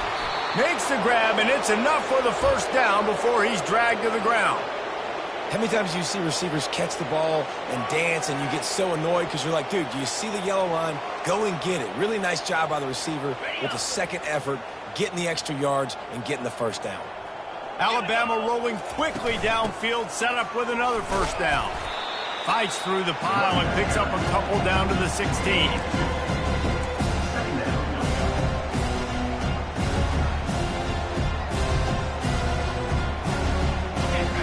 [SPEAKER 1] Makes the grab, and it's enough for the 1st down before he's dragged to the ground.
[SPEAKER 3] How many times do you see receivers catch the ball and dance, and you get so annoyed because you're like, dude, do you see the yellow line? Go and get it. Really nice job by the receiver with the 2nd effort, getting the extra yards and getting the 1st down.
[SPEAKER 1] Alabama rolling quickly downfield, set up with another 1st down. Fights through the pile and picks up a couple down to the 16.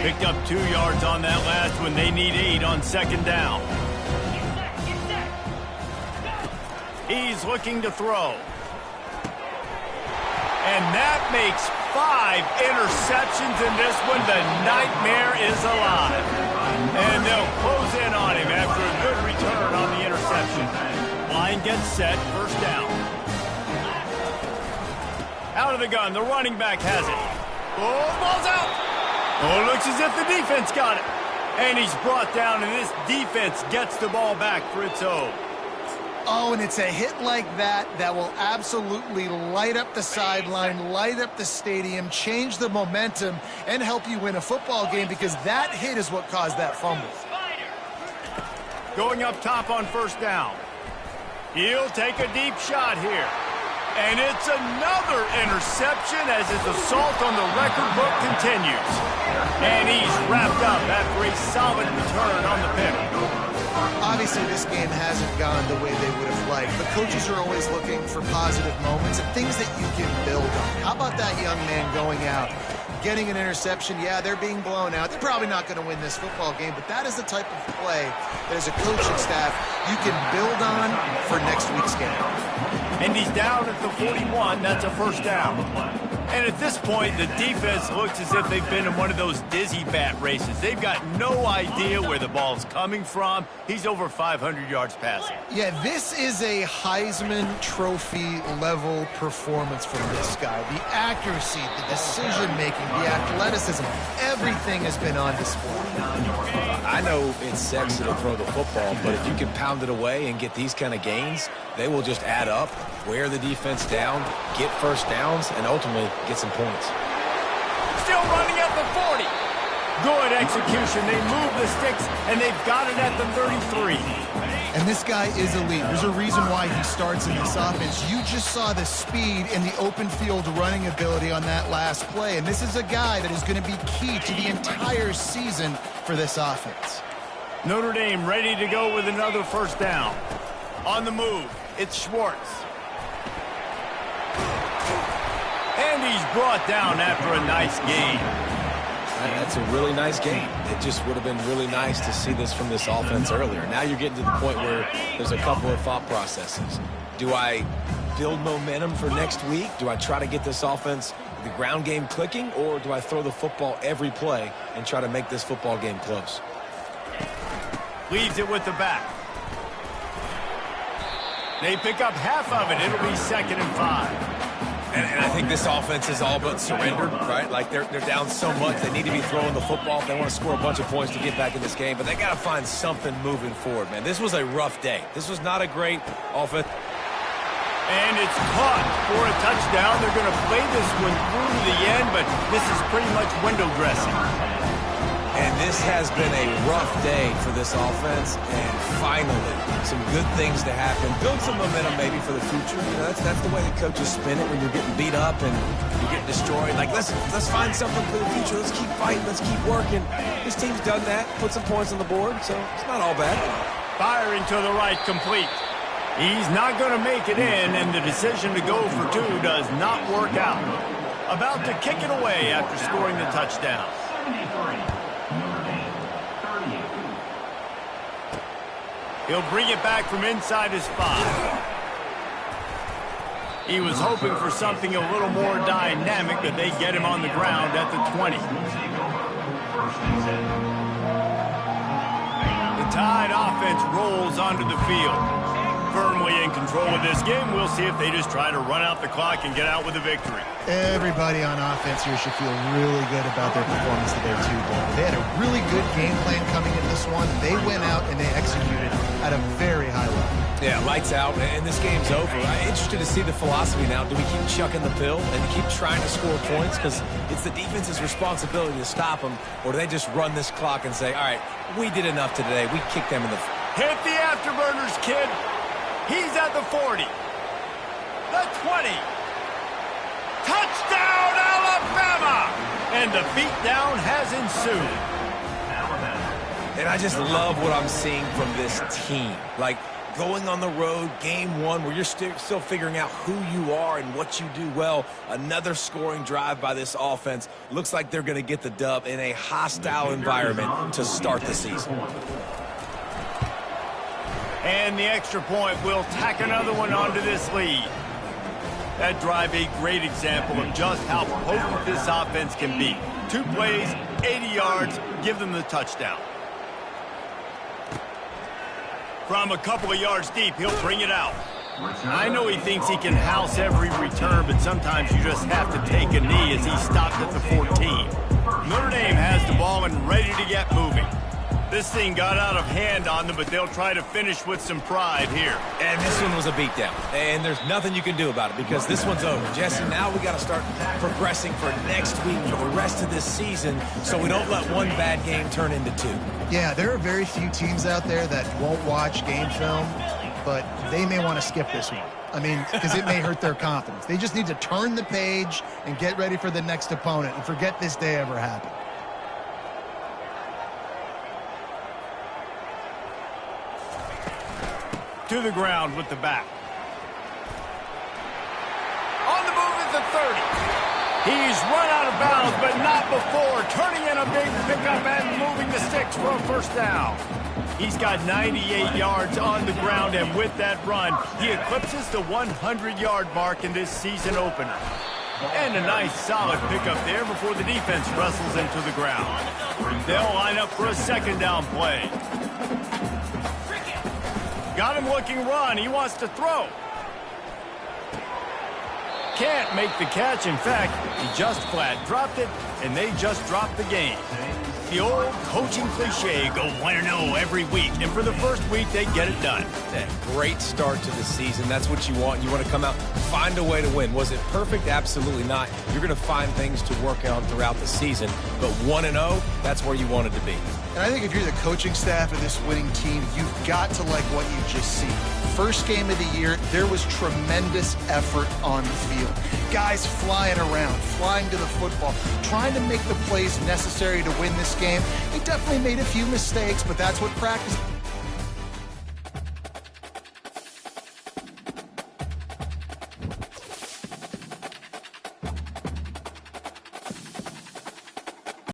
[SPEAKER 1] Picked up 2 yards on that last one. They need 8 on 2nd down. He's looking to throw. And that makes 5 interceptions in this one. The nightmare is alive. And they'll close in on him after a good return on the interception. Line gets set, 1st down. Out of the gun, the running back has it. Oh, ball's out. Oh, looks as if the defense got it. And he's brought down, and this defense gets the ball back for its own.
[SPEAKER 2] Oh, and it's a hit like that that will absolutely light up the sideline, light up the stadium, change the momentum, and help you win a football game, because that hit is what caused that fumble.
[SPEAKER 1] Going up top on 1st down. He'll take a deep shot here. And it's another interception as his assault on the record book continues. And he's wrapped up after a solid return on the pick.
[SPEAKER 2] Obviously, this game hasn't gone the way they would have liked, but coaches are always looking for positive moments and things that you can build on. How about that young man going out, getting an interception? Yeah, they're being blown out. They're probably not going to win this football game, but that is the type of play that as a coaching staff you can build on for next week's game.
[SPEAKER 1] And he's down at the 41. That's a 1st down. And at this point, the defense looks as if they've been in one of those dizzy bat races. They've got no idea where the ball's coming from. He's over 500 yards passing.
[SPEAKER 2] Yeah, this is a Heisman Trophy level performance from this guy. The accuracy, the decision-making, the athleticism, everything has been on display.
[SPEAKER 3] I know it's sexy to throw the football, but if you can pound it away and get these kind of gains, they will just add up, wear the defense down, get first downs, and ultimately get some points.
[SPEAKER 1] Still running at the 40. Good execution. They move the sticks, and they've got it at the 33.
[SPEAKER 2] And this guy is elite. There's a reason why he starts in this offense. You just saw the speed and the open field running ability on that last play. And this is a guy that is going to be key to the entire season for this offense.
[SPEAKER 1] Notre Dame ready to go with another first down. On the move, it's Schwartz. And he's brought down after a nice gain.
[SPEAKER 3] That's a really nice game. It just would have been really nice to see this from this offense earlier. Now you're getting to the point where there's a couple of thought processes. Do I build momentum for next week? Do I try to get this offense, the ground game clicking, or do I throw the football every play and try to make this football game close?
[SPEAKER 1] Leaves it with the back. They pick up half of it. It'll be 2nd and 5.
[SPEAKER 3] And I think this offense is all but surrendered, right? Like they're down so much, they need to be throwing the football if they want to score a bunch of points to get back in this game. But they got to find something moving forward, man. This was a rough day. This was not a great offense.
[SPEAKER 1] And it's caught for a touchdown. They're going to play this one through to the end, but this is pretty much window dressing.
[SPEAKER 3] And this has been a rough day for this offense, and finally, some good things to happen. Build some momentum maybe for the future. You know, that's the way the coaches spin it when you're getting beat up and you're getting destroyed. Like, let's find something for the future. Let's keep fighting. Let's keep working. This team's done that, put some points on the board, so it's not all bad.
[SPEAKER 1] Firing to the right, complete. He's not going to make it in, and the decision to go for 2 does not work out. About to kick it away after scoring the touchdown.
[SPEAKER 5] 73.
[SPEAKER 1] He'll bring it back from inside his 5. He was hoping for something a little more dynamic, but they get him on the ground at the 20. The Tide offense rolls onto the field. Firmly in control of this game. We'll see if they just try to run out the clock and get out with a victory.
[SPEAKER 2] Everybody on offense here should feel really good about their performance today, too. They had a really good game plan coming in this one. They went out and they executed at a very high level.
[SPEAKER 3] Yeah, lights out, and this game's over. I'm interested to see the philosophy now. Do we keep chucking the pill and keep trying to score points? Because it's the defense's responsibility to stop them, or do they just run this clock and say, all right, we did enough today. We kicked them in the...
[SPEAKER 1] Hit the afterburners, kid. He's at the 40. The 20. Touchdown, Alabama! And the beatdown has ensued.
[SPEAKER 3] And I just love what I'm seeing from this team. Like, going on the road, game 1, where you're still figuring out who you are and what you do well. Another scoring drive by this offense. Looks like they're going to get the dub in a hostile environment to start the season.
[SPEAKER 1] And the extra point will tack another one onto this lead. That drive, a great example of just how potent this offense can be. 2 plays, 80 yards, give them the touchdown. From a couple of yards deep, he'll bring it out. I know he thinks he can house every return, but sometimes you just have to take a knee as he stopped at the 14. Notre Dame has the ball and ready to get moving. This thing got out of hand on them, but they'll try to finish with some pride here.
[SPEAKER 3] And this one was a beatdown. And there's nothing you can do about it because this one's over. Jesse, now we got to start progressing for next week, for the rest of this season, so we don't let one bad game turn into 2.
[SPEAKER 2] Yeah, there are very few teams out there that won't watch game film, but they may want to skip this one. I mean, because it may hurt their confidence. They just need to turn the page and get ready for the next opponent and forget this day ever happened.
[SPEAKER 1] To the ground with the back. On the move at the 30. He's run out of bounds, but not before. Turning in a big pickup and moving the sticks for a first down. He's got 98 yards on the ground, and with that run, he eclipses the 100-yard mark in this season opener. And a nice solid pickup there before the defense wrestles into the ground. They'll line up for a second down play. Got him looking run. He wants to throw. Can't make the catch. In fact, he just flat dropped it, and they just dropped the game. The old coaching cliche, go 1-0 every week. And for the first week, they get it done.
[SPEAKER 3] That great start to the season. That's what you want. You want to come out, find a way to win. Was it perfect? Absolutely not. You're going to find things to work on throughout the season. But 1-0, that's where you wanted to be.
[SPEAKER 6] And I think if you're the coaching staff of this winning team, you've got to like what you just see. First game of the year, there was tremendous effort on the field. Guys flying around, flying to the football, trying to make the plays necessary to win this game. They definitely made a few mistakes, but that's what practice